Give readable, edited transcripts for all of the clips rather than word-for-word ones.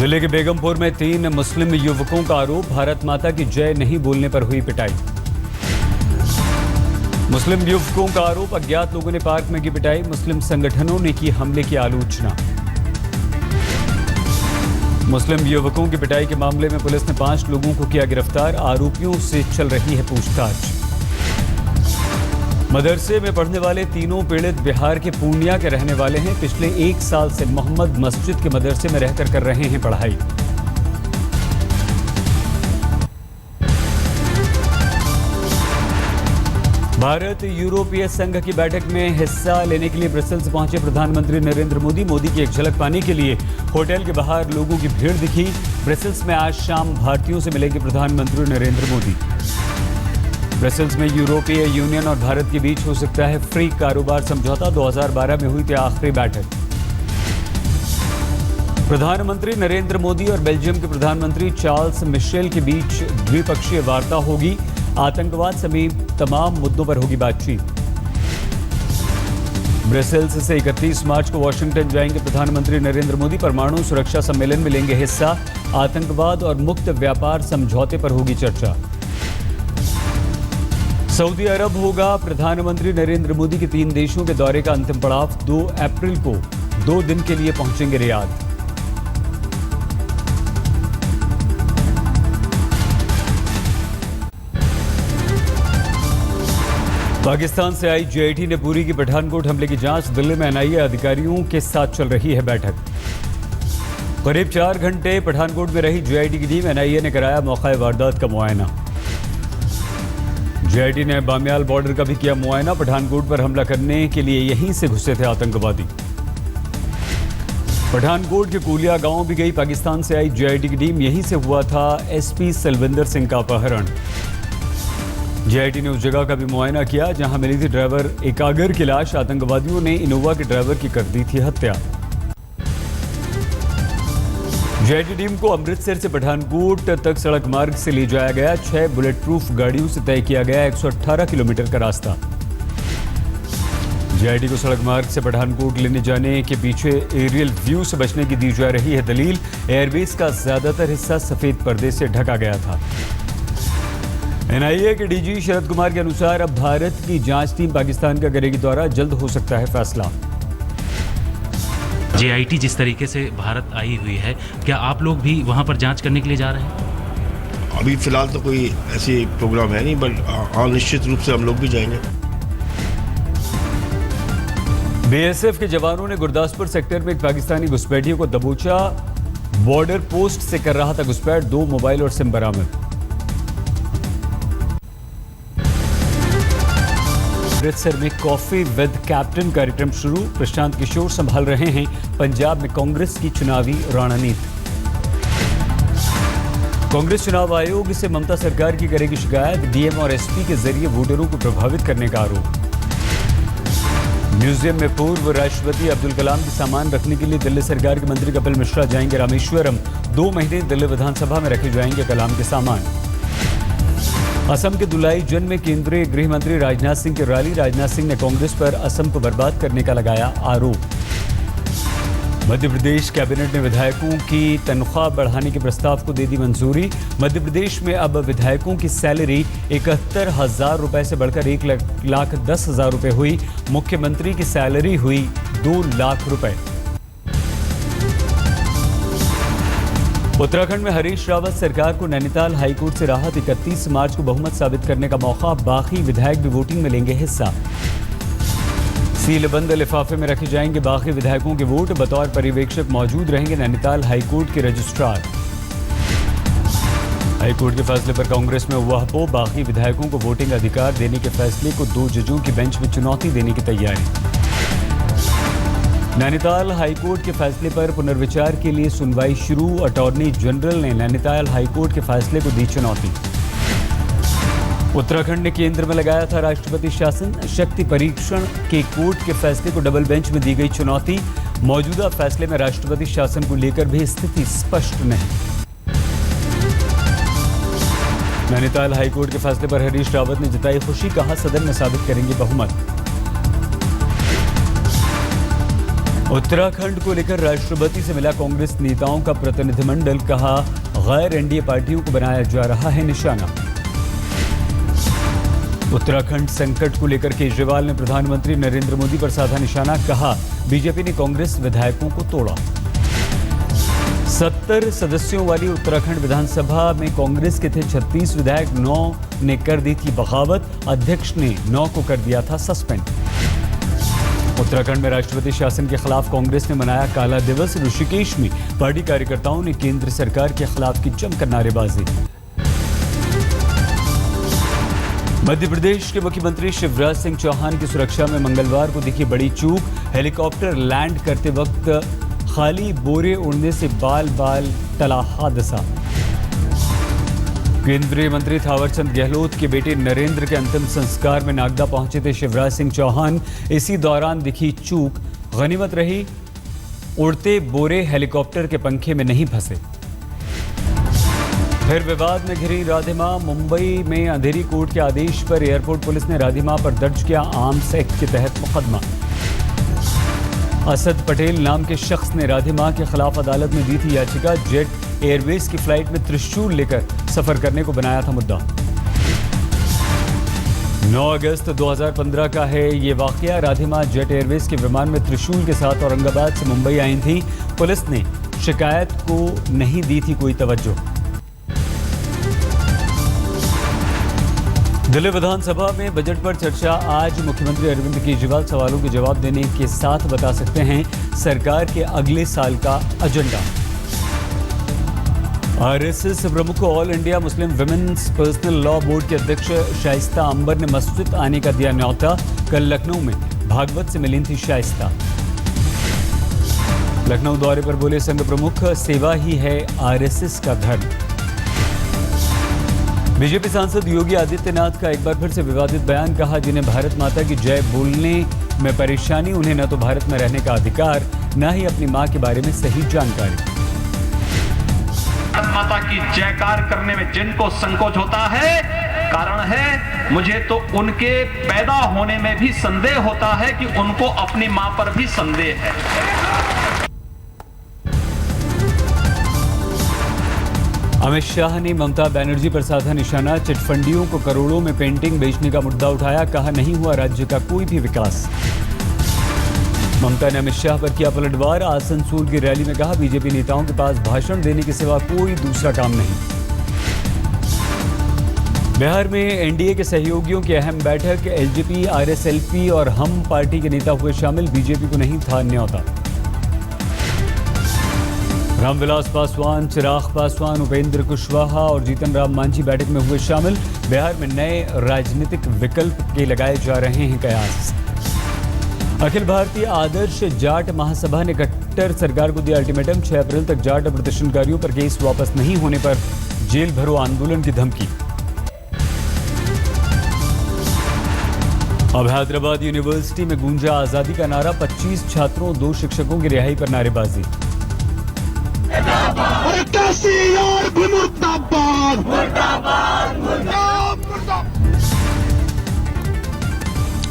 दिल्ली के बेगमपुर में 3 मुस्लिम युवकों का आरोप, भारत माता की जय नहीं बोलने पर हुई पिटाई। मुस्लिम युवकों का आरोप, अज्ञात लोगों ने पार्क में की पिटाई, मुस्लिम संगठनों ने की हमले की आलोचना। मुस्लिम युवकों की पिटाई के मामले में पुलिस ने 5 लोगों को किया गिरफ्तार, आरोपियों से चल रही है पूछताछ। मदरसे में पढ़ने वाले तीनों पीड़ित बिहार के पूर्णिया के रहने वाले हैं। पिछले 1 साल से मोहम्मद मस्जिद के मदरसे में रहकर कर रहे हैं पढ़ाई। भारत यूरोपीय संघ की बैठक में हिस्सा लेने के लिए ब्रसेल्स पहुंचे प्रधानमंत्री नरेंद्र मोदी। मोदी की एक झलक पाने के लिए होटल के बाहर लोगों की भीड़ दिखी। ब्रसेल्स में आज शाम भारतीयों से मिलेंगे प्रधानमंत्री नरेंद्र मोदी। ब्रसेल्स में यूरोपीय यूनियन और भारत के बीच हो सकता है फ्री कारोबार समझौता। 2012 में हुई थी आखिरी बैठक। प्रधानमंत्री नरेंद्र मोदी और बेल्जियम के प्रधानमंत्री चार्ल्स मिशेल के बीच द्विपक्षीय वार्ता होगी। आतंकवाद समेत तमाम मुद्दों पर होगी बातचीत। ब्रसेल्स से 31 मार्च को वॉशिंगटन जाएंगे प्रधानमंत्री नरेंद्र मोदी। परमाणु सुरक्षा सम्मेलन में लेंगे हिस्सा। आतंकवाद और मुक्त व्यापार समझौते पर होगी चर्चा। सऊदी अरब होगा प्रधानमंत्री नरेंद्र मोदी के 3 देशों के दौरे का अंतिम पड़ाव। 2 अप्रैल को 2 दिन के लिए पहुंचेंगे रियाद। पाकिस्तान से आई जेआईटी ने पूरी की पठानकोट हमले की जांच। दिल्ली में एनआईए अधिकारियों के साथ चल रही है बैठक। करीब 4 घंटे पठानकोट में रही जेआईटी की टीम। एनआईए ने कराया मौका वारदात का मुआयना। जेआईटी ने बामियाल बॉर्डर का भी किया मुआयना। पठानकोट पर हमला करने के लिए यहीं से घुसे थे आतंकवादी। पठानकोट के कुलिया गांव भी गई पाकिस्तान से आई जेआईटी की टीम। यहीं से हुआ था एसपी सलविंदर सिंह का अपहरण। जेआईटी ने उस जगह का भी मुआयना किया जहां मिली थी ड्राइवर एकागर की लाश। आतंकवादियों ने इनोवा के ड्राइवर की कर दी थी हत्या। जेआईटी टीम को अमृतसर से पठानकोट तक सड़क मार्ग से ले जाया गया। 6 बुलेट प्रूफ गाड़ियों से तय किया गया 118 किलोमीटर का रास्ता। जेआईटी को सड़क मार्ग से पठानकोट लेने जाने के पीछे एरियल व्यू से बचने की दी जा रही है दलील। एयरबेस का ज्यादातर हिस्सा सफेद पर्दे से ढका गया था। एनआईए के डीजी शरद कुमार के अनुसार अब भारत की जांच टीम पाकिस्तान का करेगी दौरा। जल्द हो सकता है फैसला। जेआईटी जिस तरीके से भारत आई हुई है, क्या आप लोग भी वहां पर जांच करने के लिए जा रहे हैं? अभी फिलहाल तो कोई ऐसी प्रोग्राम है नहीं, बट निश्चित रूप से हम लोग भी जाएंगे। बीएसएफ के जवानों ने गुरदासपुर सेक्टर में एक पाकिस्तानी घुसपैठियों को दबोचा। बॉर्डर पोस्ट से कर रहा था घुसपैठ। 2 मोबाइल और सिम बरामद। अमृतसर में कॉफी विद कैप्टन कार्यक्रम शुरू। प्रशांत किशोर संभाल रहे हैं पंजाब में कांग्रेस की चुनावी रणनीति। कांग्रेस चुनाव आयोग से ममता सरकार की करेगी शिकायत। डीएम और एसपी के जरिए वोटरों को प्रभावित करने का आरोप। म्यूजियम में पूर्व राष्ट्रपति अब्दुल कलाम के सामान रखने के लिए दिल्ली सरकार के मंत्री कपिल मिश्रा जाएंगे रामेश्वरम। 2 महीने दिल्ली विधानसभा में रखे जाएंगे कलाम के सामान। असम के दुलाईजन में केंद्रीय गृह मंत्री राजनाथ सिंह की रैली। राजनाथ सिंह ने कांग्रेस पर असम को बर्बाद करने का लगाया आरोप। मध्य प्रदेश कैबिनेट ने विधायकों की तनख्वाह बढ़ाने के प्रस्ताव को दे दी मंजूरी। मध्य प्रदेश में अब विधायकों की सैलरी 71,000 रुपए से बढ़कर 1,10,000 रुपए हुई। मुख्यमंत्री की सैलरी हुई 2 लाख रुपए। उत्तराखंड में हरीश रावत सरकार को नैनीताल हाईकोर्ट से राहत। 31 मार्च को बहुमत साबित करने का मौका। बाकी विधायक भी वोटिंग में लेंगे हिस्सा। सीलबंद लिफाफे में रखे जाएंगे बाकी विधायकों के वोट। बतौर पर्यवेक्षक मौजूद रहेंगे नैनीताल हाईकोर्ट के रजिस्ट्रार। हाईकोर्ट के फैसले पर कांग्रेस में हुआ हपो। बाकी विधायकों को वोटिंग अधिकार देने के फैसले को 2 जजों की बेंच में चुनौती देने की तैयारी। नैनीताल हाईकोर्ट के फैसले पर पुनर्विचार के लिए सुनवाई शुरू। अटॉर्नी जनरल ने नैनीताल हाईकोर्ट के फैसले को दी चुनौती। उत्तराखंड ने केंद्र में लगाया था राष्ट्रपति शासन। शक्ति परीक्षण के कोर्ट के फैसले को डबल बेंच में दी गई चुनौती। मौजूदा फैसले में राष्ट्रपति शासन को लेकर भी स्थिति स्पष्ट नहीं। नैनीताल हाईकोर्ट के फैसले पर हरीश रावत ने जताई खुशी। कहा सदन में साबित करेंगे बहुमत। उत्तराखंड को लेकर राष्ट्रपति से मिला कांग्रेस नेताओं का प्रतिनिधिमंडल, कहा गैर एनडीए पार्टियों को बनाया जा रहा है निशाना। उत्तराखंड संकट को लेकर केजरीवाल ने प्रधानमंत्री नरेंद्र मोदी पर साधा निशाना, कहा बीजेपी ने कांग्रेस विधायकों को तोड़ा। 70 सदस्यों वाली उत्तराखंड विधानसभा में कांग्रेस के थे 36 विधायक, 9 ने कर दी थी बगावत, अध्यक्ष ने 9 को कर दिया था सस्पेंड। उत्तराखंड में राष्ट्रपति शासन के खिलाफ कांग्रेस ने मनाया काला दिवस, ऋषिकेश में पार्टी कार्यकर्ताओं ने केंद्र सरकार के खिलाफ की जमकर नारेबाजी। मध्य प्रदेश के मुख्यमंत्री शिवराज सिंह चौहान की सुरक्षा में मंगलवार को दिखी बड़ी चूक, हेलीकॉप्टर लैंड करते वक्त खाली बोरे उड़ने से बाल बाल टला हादसा। केंद्रीय मंत्री थावरचंद गहलोत के बेटे नरेंद्र के अंतिम संस्कार में नागदा पहुंचे थे शिवराज सिंह चौहान, इसी दौरान दिखी चूक, गनीमत रही उड़ते बोरे हेलीकॉप्टर के पंखे में नहीं फंसे। फिर विवाद में घिरी राधिमा, मुंबई में अंधेरी कोर्ट के आदेश पर एयरपोर्ट पुलिस ने राधिमा पर दर्ज किया आर्म्स एक्ट के तहत मुकदमा। असद पटेल नाम के शख्स ने राधिमा के खिलाफ अदालत में दी थी याचिका, जेट एयरवेज की फ्लाइट में त्रिशूल लेकर सफर करने को बनाया था मुद्दा। 9 अगस्त 2015 का है ये वाकया, राधिमा जेट एयरवेज के विमान में त्रिशूल के साथ औरंगाबाद से मुंबई आई थी। पुलिस ने शिकायत को नहीं दी थी कोई तवज्जो। दिल्ली विधानसभा में बजट पर चर्चा आज, मुख्यमंत्री अरविंद केजरीवाल सवालों के जवाब देने के साथ बता सकते हैं सरकार के अगले साल का एजेंडा। आरएसएस प्रमुख all India Muslim women's personal law board के अध्यक्ष शाइस्ता अंबर ने मस्जिद आने का दिया न्यौता, कल लखनऊ में भागवत से मिली थी शाइस्ता। लखनऊ दौरे पर बोले संघ प्रमुख, सेवा ही है आरएसएस का धर्म। बीजेपी सांसद योगी आदित्यनाथ का एक बार फिर से विवादित बयान, कहा जिन्हें भारत माता की जय बोलने में परेशानी, उन्हें न तो भारत में रहने का अधिकार, न ही अपनी मां के बारे में सही जानकारी। भारत माता की जयकार करने में जिनको संकोच होता है, कारण है मुझे तो उनके पैदा होने में भी संदेह होता है कि उनको अपनी मां पर भी संदेह है। अमित शाह ने ममता बनर्जी पर साधा निशाना, चिटफंडियों को करोड़ों में पेंटिंग बेचने का मुद्दा उठाया, कहा नहीं हुआ राज्य का कोई भी विकास। ममता ने अमित शाह पर किया पलटवार, आसनसोल की रैली में कहा बीजेपी नेताओं के पास भाषण देने के सिवा कोई दूसरा काम नहीं। बिहार में एनडीए के सहयोगियों की अहम बैठक, एलजेपी, आरएसएलपी और हम पार्टी के नेता हुए शामिल, बीजेपी को नहीं था न्यौता। रामविलास पासवान, चिराग पासवान, उपेंद्र कुशवाहा और जीतन राम मांझी बैठक में हुए शामिल, बिहार में नए राजनीतिक विकल्प के लगाए जा रहे हैं कयास। अखिल भारतीय आदर्श जाट महासभा ने कट्टर सरकार को दिया अल्टीमेटम, 6 अप्रैल तक जाट प्रदर्शनकारियों पर केस वापस नहीं होने पर जेल भरो आंदोलन की धमकी। अब हैदराबाद यूनिवर्सिटी में गूंजा आजादी का नारा, 25 छात्रों 2 शिक्षकों की रिहाई पर नारेबाजी।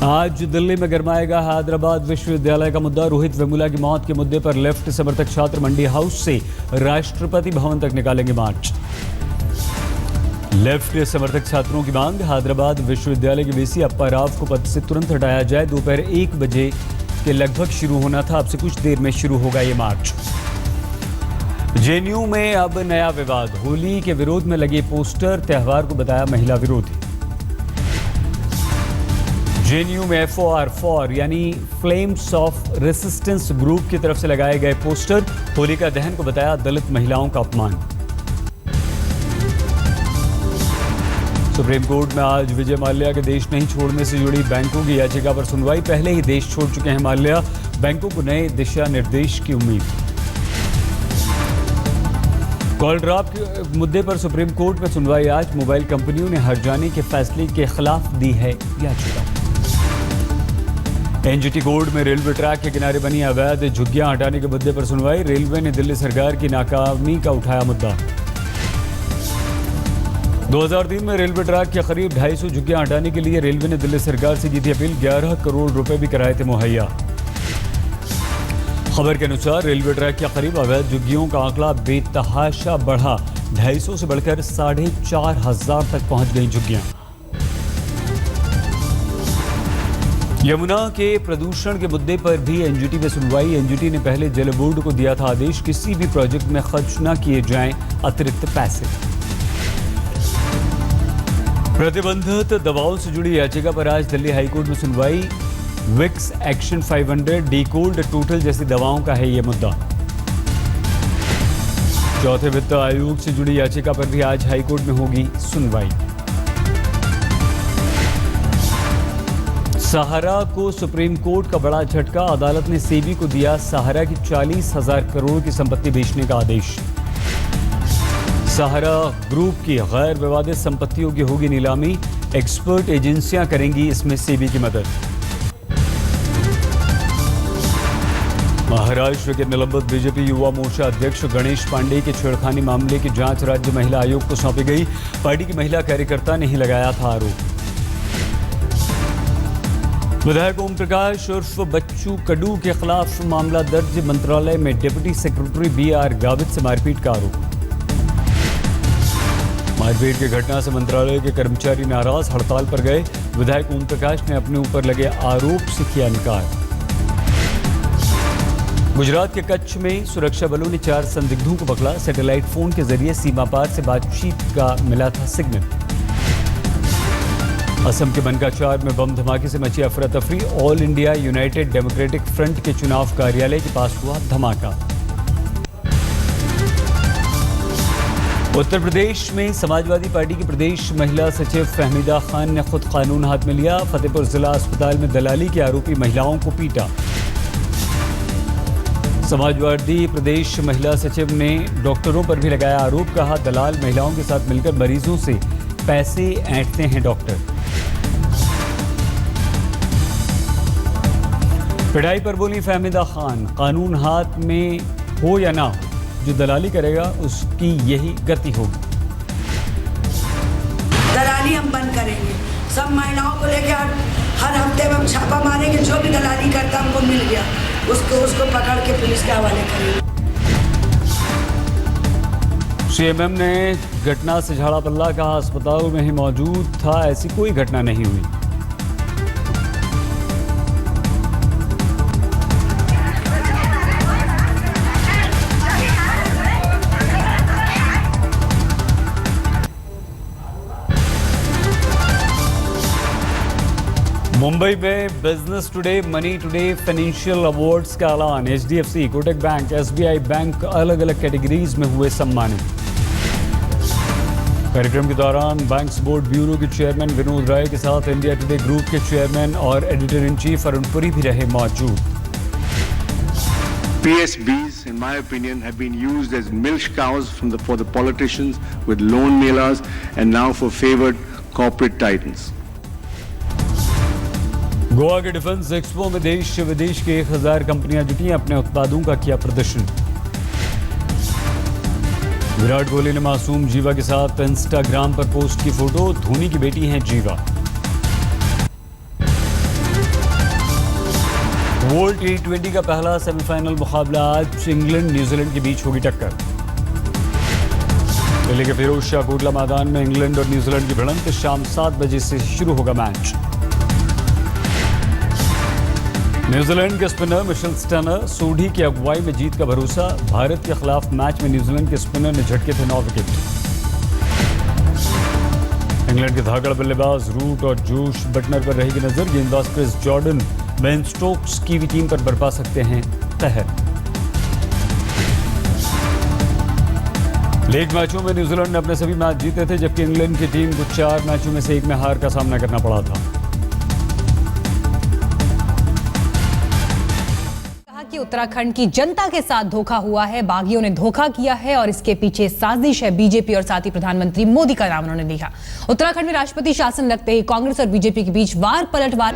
आज दिल्ली में गरमाएगा हैदराबाद विश्वविद्यालय का मुद्दा, रोहित वेमुला की मौत के मुद्दे पर लेफ्ट समर्थक छात्र मंडी हाउस से राष्ट्रपति भवन तक निकालेंगे मार्च। लेफ्ट समर्थक छात्रों की मांग, हैदराबाद विश्वविद्यालय के वीसी अप्पा राव को पद से तुरंत हटाया जाए। दोपहर 1 बजे के लगभग शुरू होना था, अब से कुछ देर में शुरू होगा ये मार्च। जेएनयू में अब नया विवाद, होली के विरोध में लगे पोस्टर, त्यौहार को बताया महिला विरोधी। जेएनयू में FOR यानी फ्लेम्स ऑफ रेसिस्टेंस ग्रुप की तरफ से लगाए गए पोस्टर, होलिका दहन को बताया दलित महिलाओं का अपमान। सुप्रीम कोर्ट में आज विजय माल्या के देश नहीं छोड़ने से जुड़ी बैंकों की याचिका पर सुनवाई, पहले ही देश छोड़ चुके हैं माल्या, बैंकों को नए दिशा निर्देश की उम्मीद। कॉल ड्रॉप के मुद्दे पर सुप्रीम कोर्ट में सुनवाई आज, मोबाइल कंपनियों ने हर्जाने के फैसले के खिलाफ दी है याचिका। एनजीटी कोर्ट में रेलवे ट्रैक के किनारे बनी अवैध झुग्गियां हटाने के मुद्दे पर सुनवाई, रेलवे ने दिल्ली सरकार की नाकामी का उठाया मुद्दा। 2003 में रेलवे ट्रैक के करीब 250 झुग्गियां हटाने के लिए रेलवे ने दिल्ली सरकार से की थी अपील, 11 करोड़ रुपए भी कराए थे मुहैया। खबर के अनुसार रेलवे ट्रैक के करीब अवैध झुग्गियों का आंकड़ा बेतहाशा बढ़ा। 250 से बढ़कर 4,500 तक पहुंच गई झुग्गियां। यमुना के प्रदूषण के मुद्दे पर भी एनजीटी में सुनवाई। एनजीटी ने पहले जल बोर्ड को दिया था आदेश, किसी भी प्रोजेक्ट में खर्च न किए जाएं अतिरिक्त पैसे। प्रतिबंधित दवाओं से जुड़ी याचिका पर आज दिल्ली हाईकोर्ट में सुनवाई। विक्स, एक्शन 500, डीकोल्ड टोटल जैसी दवाओं का है ये मुद्दा। चौथे वित्त आयोग से जुड़ी याचिका पर भी आज हाईकोर्ट में होगी सुनवाई। सहारा को सुप्रीम कोर्ट का बड़ा झटका। अदालत ने सेबी को दिया सहारा की 40,000 करोड़ की संपत्ति बेचने का आदेश। सहारा ग्रुप की गैर विवादित संपत्तियों की होगी नीलामी। एक्सपर्ट एजेंसियां करेंगी इसमें सेबी की मदद। महाराष्ट्र के निलंबित बीजेपी युवा मोर्चा अध्यक्ष गणेश पांडे के छेड़खानी मामले की जांच राज्य महिला आयोग को सौंपी गई। पार्टी की महिला कार्यकर्ता ने ही लगाया था आरोप। विधायक ओम प्रकाश उर्फ बच्चू कडू के खिलाफ मामला दर्ज। मंत्रालय में डिप्टी सेक्रेटरी बीआर गावित से मारपीट का आरोप। मारपीट की घटना से मंत्रालय के कर्मचारी नाराज हड़ताल पर गए। विधायक ओम प्रकाश ने अपने ऊपर लगे आरोप से किया इनकार। गुजरात के कच्छ में सुरक्षा बलों ने 4 संदिग्धों को पकड़ा। सैटेलाइट फोन के जरिए सीमा पार से बातचीत का मिला था सिग्नल। असम के बनकाचार में बम धमाके से मची अफरा तफरी। All India United democratic front के चुनाव कार्यालय के पास हुआ धमाका। उत्तर प्रदेश में समाजवादी पार्टी की प्रदेश महिला सचिव फहमीदा खान ने खुद कानून हाथ में लिया। फतेहपुर जिला अस्पताल में दलाली के आरोपी महिलाओं को पीटा। समाजवादी प्रदेश महिला सचिव ने डॉक्टरों पर भी लगाया आरोप। कहा दलाल महिलाओं के साथ मिलकर मरीजों से पैसे ऐंठते हैं डॉक्टर। पिटाई पर बोली फहमीदा खान, कानून हाथ में हो या ना हो, जो दलाली करेगा उसकी यही गति होगी। दलाली हम बंद करेंगे। सब महिलाओं को लेकर हर हफ्ते में हम छापा मारेंगे। जो भी दलाली करता हमको मिल गया उसको पकड़ के पुलिस के हवाले करेंगे। सीएमएम ने घटना से झाड़ा पल्ला। कहा अस्पताल में ही मौजूद था, ऐसी कोई घटना नहीं हुई। मुंबई में business today, money today, financial awards का ऐलान। HDFC, Kotak bank, SBI bank अलग अलग कैटेगरीज में हुए सम्मानित। कार्यक्रम के दौरान बैंक्स बोर्ड ब्यूरो के चेयरमैन विनोद राय के साथ इंडिया टुडे ग्रुप के चेयरमैन और editor in chief Arun Puri भी रहे मौजूद। PSBs, in my opinion, have been used as milk cows for the politicians with loan mailers and now for favored corporate titans. Goa के defence expo में देश विदेश के 1000 कंपनियां जुटी। अपने उत्पादों का किया प्रदर्शन। विराट कोहली ने मासूम जीवा के साथ इंस्टाग्राम पर पोस्ट की फोटो। धोनी की बेटी हैं जीवा। वर्ल्ड T20 का पहला सेमीफाइनल मुकाबला आज। इंग्लैंड न्यूजीलैंड के बीच होगी टक्कर। दिल्ली के फिरोज शाह कोटला मैदान में इंग्लैंड और न्यूजीलैंड की भिड़ंत। शाम 7 बजे से शुरू होगा मैच। न्यूजीलैंड के स्पिनर मिशेल स्टर्नर, सोढ़ी की अगुवाई में जीत का भरोसा। भारत के खिलाफ मैच में न्यूजीलैंड के स्पिनर ने झटके थे 9 विकेट। इंग्लैंड के धाकड़ बल्लेबाज रूट और जोश बटलर पर रहेगी नजर। गेंदबाज क्रिस जॉर्डन बेन स्टोक्स की भी टीम पर बरपा सकते हैं कहर। लीग मैचों में न्यूजीलैंड ने अपने सभी मैच जीते थे, जबकि इंग्लैंड की टीम को 4 मैचों में से 1 में हार का सामना करना पड़ा था। कि उत्तराखंड की जनता के साथ धोखा हुआ है, बागियों ने धोखा किया है और इसके पीछे साजिश है बीजेपी और साथ ही प्रधानमंत्री मोदी का नाम उन्होंने लिखा। उत्तराखंड में राष्ट्रपति शासन लगते ही कांग्रेस और बीजेपी के बीच वार पलटवार।